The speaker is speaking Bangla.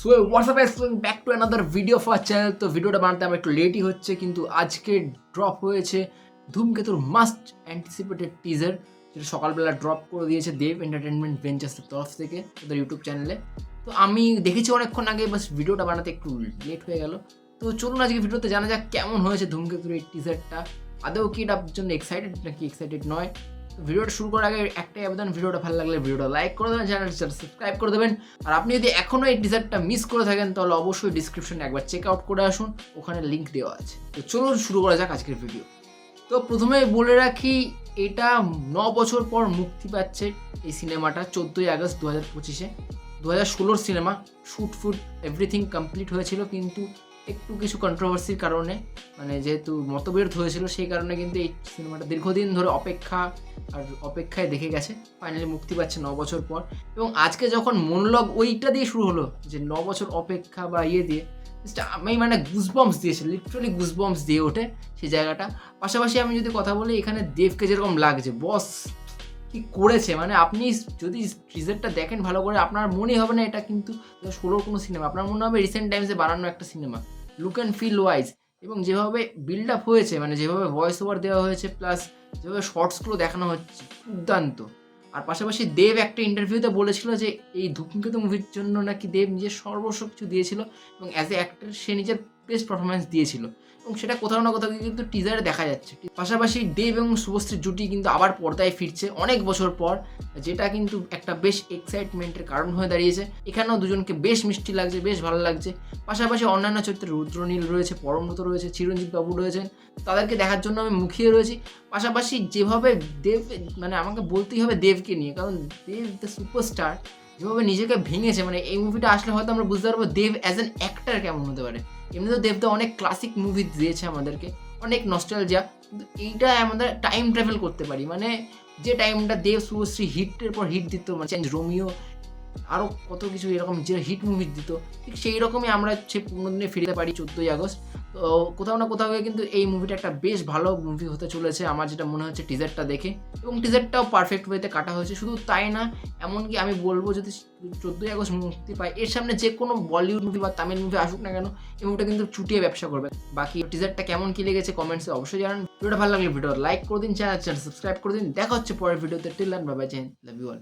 So WhatsApp guys, back to another video for channel. তো ভিডিওটা বানাতে আমার একটু লেটই হচ্ছে, কিন্তু আজকে ড্রপ হয়েছে ধূমকেতুর মাস্ট অ্যান্টিসিপেটেড টিজার, যেটা সকালবেলা ড্রপ করে দিয়েছে দেব এন্টারটেনমেন্ট ভেঞ্চার্সের তরফ থেকে ওদের ইউটিউব চ্যানেলে। তো আমি দেখেছি অনেকক্ষণ আগে, বাস ভিডিওটা বানাতে একটু লেট হয়ে গেল। তো চলুন আজকে ভিডিওতে জানা যাক কেমন হয়েছে ধূমকেতুর এই টিজারটা। আদৌ কি এটার জন্য এক্সাইটেড নাকি এক্সাইটেড নয়। তো ভিডিওটা শুরু করার আগে একটাই আবেদন, ভিডিওটা ভালো লাগলে ভিডিওটা লাইক করে দেবেন, চ্যানেলটা সাবস্ক্রাইব করে দেবেন। আর আপনি যদি এখনও এই টিজারটা মিস করে থাকেন তাহলে অবশ্যই ডিসক্রিপশনে একবার চেক আউট করে আসুন, ওখানে লিঙ্ক দেওয়া আছে। তো চলুন শুরু করা যাক আজকের ভিডিও। তো প্রথমে বলে রাখি, এটা 9 বছর পর মুক্তি পাচ্ছে এই সিনেমাটা 14ই আগস্ট 2025-এ। 2016-র সিনেমা, শ্যুট ফুট এভরিথিং কমপ্লিট হয়েছিল, কিন্তু একটু কিছু কন্ট্রোভার্সির কারণে, মানে যেহেতু মতবিরোধ হয়েছিল, সেই কারণে কিন্তু এই সিনেমাটা দীর্ঘদিন ধরে অপেক্ষায় দেখে গেছে। ফাইনালি মুক্তি পাচ্ছে 9 বছর পর। এবং আজকে যখন মনোলগ ওইটা দিয়ে শুরু হলো, যে 9 বছর অপেক্ষা বা ইয়ে দিয়ে, আমি মানে গুজবম্পস দিয়েছে, লিটারালি গুজবম্পস দিয়ে ওঠে সেই জায়গাটা। পাশাপাশি আমি যদি কথা বলি, এখানে দেবকে যেরকম লাগছে, বস কি করেছে, মানে আপনি যদি টিজারটা দেখেন ভালো করে, আপনার মনেই হবে না এটা কিন্তু 2016 কোনো সিনেমা, আপনার মনে হবে রিসেন্ট টাইমসে বানানো একটা সিনেমা, লুক অ্যান্ড ফিল ওয়াইজ। এবং যেভাবে বিল্ড আপ হয়েছে, মানে যেভাবে ভয়েস ওভার দেওয়া হয়েছে, প্লাস যেভাবে শর্টসগুলো দেখানো হচ্ছে, দুর্দান্ত। আর পাশাপাশি দেব একটা ইন্টারভিউতে বলেছিল যে এই ধূমকেতু মুভির জন্য নাকি দেব নিজের সর্বস্ব কিছু দিয়েছিল, এবং অ্যাজ এ অ্যাক্টর সে নিজের বেস্ট পারফরমেন্স দিয়েছিল, এবং সেটা কোথাও না কোথাও কিন্তু টিজারে দেখা যাচ্ছে। পাশাপাশি দেব এবং শুভশ্রীর জুটি কিন্তু আবার পর্দায় ফিরছে অনেক বছর পর, যেটা কিন্তু একটা বেশ এক্সাইটমেন্টের কারণ হয়ে দাঁড়িয়েছে। এখানেও দুজনকে বেশ মিষ্টি লাগছে, বেশ ভালো লাগছে। পাশাপাশি অন্যান্য চরিত্রে রুদ্রনীল রয়েছে, পরমব্রত রয়েছে, চিরঞ্জিত বাবু রয়েছেন, তাদেরকে দেখার জন্য আমি মুখিয়ে রয়েছি। পাশাপাশি যেভাবে দেব, মানে আমাকে বলতেই হবে দেবকে নিয়ে, কারণ দেব দ্য সুপারস্টার, যেভাবে নিজেকে ভেঙেছে, মানে এই মুভিটা আসলে হয়তো আমরা বুঝতে পারবো দেব অ্যাজ অ্যান অ্যাক্টার কেমন হতে পারে। এমনিতেও দেবদা অনেক ক্লাসিক মুভি দিয়েছে আমাদেরকে, অনেক নস্টালজিয়া, কিন্তু এইটা আমাদের টাইম ট্রাভেল করতে পারি, মানে যে টাইমটা দেব শুভশ্রী হিটের পর হিট দিত, মানে চেঞ্জ রোমিও, আরও কত কিছু এরকম যে হিট মুভি দিত, ঠিক সেই রকমই আমরা সেই পুরনো দিনে ফিরতে পারি 14ই আগস্ট। তো কোথাও না কোথাও গিয়ে কিন্তু এই মুভিটা একটা বেশ ভালো মুভি হতে চলেছে, আমার যেটা মনে হচ্ছে টিজারটা দেখে। এবং টিজারটাও পারফেক্ট ওয়েতে কাটা হয়েছে। শুধু তাই না, এমনকি আমি বলবো যদি 14ই আগস্ট মুক্তি পায়, এর সামনে যে কোনো বলিউড মুভি বা তামিল মুভি আসুক না কেন, এই মুভিটা কিন্তু চুটিয়ে ব্যবসা করবে। বাকি টিজারটা কেমন কি লেগেছে কমেন্টসে অবশ্যই জানান। ভিডিওটা ভালো লাগলে ভিডিও লাইক করে দিন, চ্যানেল সাবস্ক্রাইব করে দিন। দেখা হচ্ছে পরের ভিডিওতে। Till then, bye bye, love you all.